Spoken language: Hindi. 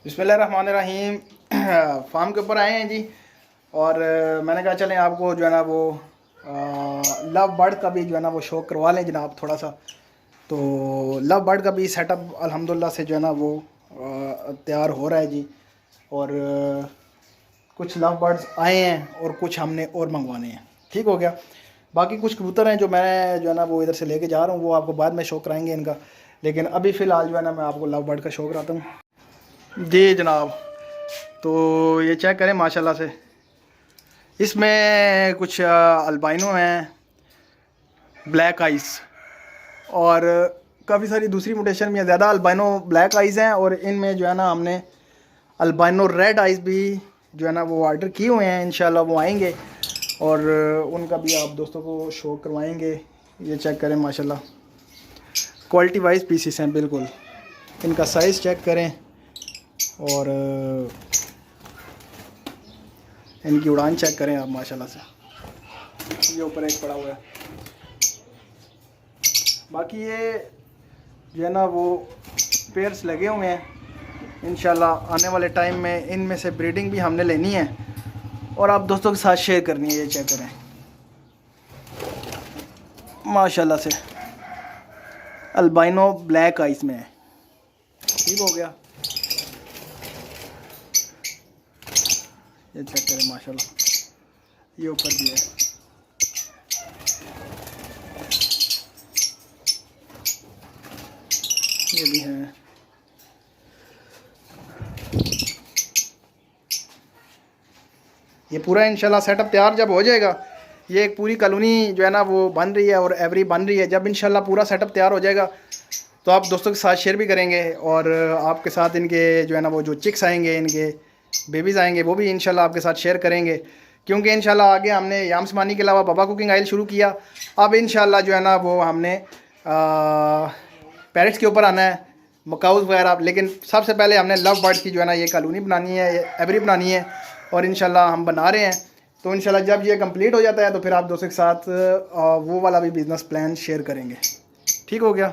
बिस्मिल्लाहिर्रहमानिर्रहीम। फार्म के ऊपर आए हैं जी। और मैंने कहा चलें आपको जो है ना वो लव बर्ड का भी जो है ना वो शो करवा लें जनाब थोड़ा सा। तो लव बर्ड का भी सेटअप अल्हम्दुलिल्लाह से जो है ना वो तैयार हो रहा है जी। और कुछ लव बर्ड्स आए हैं और कुछ हमने और मंगवाने हैं। ठीक हो गया। बाकी कुछ कबूतर हैं जो मैं जो है ना वो इधर से लेके जा रहा हूँ, वो आपको बाद में शो कराएंगे इनका। लेकिन अभी फ़िलहाल जो है ना मैं आपको लव बर्ड का शो कराता हूँ जी जनाब। तो ये चेक करें माशाल्लाह से, इसमें कुछ अल्बाइनो हैं, ब्लैक आइस, और काफ़ी सारी दूसरी म्यूटेशन भी है। ज़्यादा अल्बाइनो ब्लैक आइज़ हैं और इनमें जो है ना हमने अल्बाइनो रेड आइज़ भी जो है ना वो ऑर्डर किए हुए हैं। इंशाल्लाह वो आएंगे और उनका भी आप दोस्तों को शो करवाएंगे। ये चेक करें माशाल्लाह, क्वालिटी वाइज पीसीस हैं बिल्कुल। इनका साइज़ चेक करें और इनकी उड़ान चेक करें आप माशाल्लाह से। ये ऊपर एक पड़ा हुआ है। बाकी ये जो है ना वो पेयर्स लगे हुए हैं। इंशाल्लाह आने वाले टाइम में इनमें से ब्रीडिंग भी हमने लेनी है और आप दोस्तों के साथ शेयर करनी है। ये चेक करें माशाल्लाह से, अल्बाइनो ब्लैक आइस में है। ठीक हो गया। ये चेक करें माशाल्लाह, ये ऊपर भी है। ये भी है। ये पूरा इंशाल्लाह सेटअप तैयार जब हो जाएगा, ये एक पूरी कॉलोनी जो है ना वो बन रही है और एवरी बन रही है। जब इंशाल्लाह पूरा सेटअप तैयार हो जाएगा तो आप दोस्तों के साथ शेयर भी करेंगे और आपके साथ इनके जो है ना वो जो चिक्स आएंगे, इनके बेबीज़ आएंगे, वो भी इंशाल्लाह आपके साथ शेयर करेंगे। क्योंकि इंशाल्लाह आगे हमने यामसमानी के अलावा बाबा कुकिंग ऑयल शुरू किया। अब इंशाल्लाह जो है ना वो हमने पैरेट्स के ऊपर आना है, मकाउस वगैरह। लेकिन सबसे पहले हमने लव बर्ड की जो है ना ये कॉलोनी बनानी है, एवरी बनानी है और इंशाल्लाह हम बना रहे हैं। तो इंशाल्लाह जब ये कंप्लीट हो जाता है तो फिर आप दोस्तों के साथ वो वाला भी बिज़नेस प्लान शेयर करेंगे। ठीक हो गया।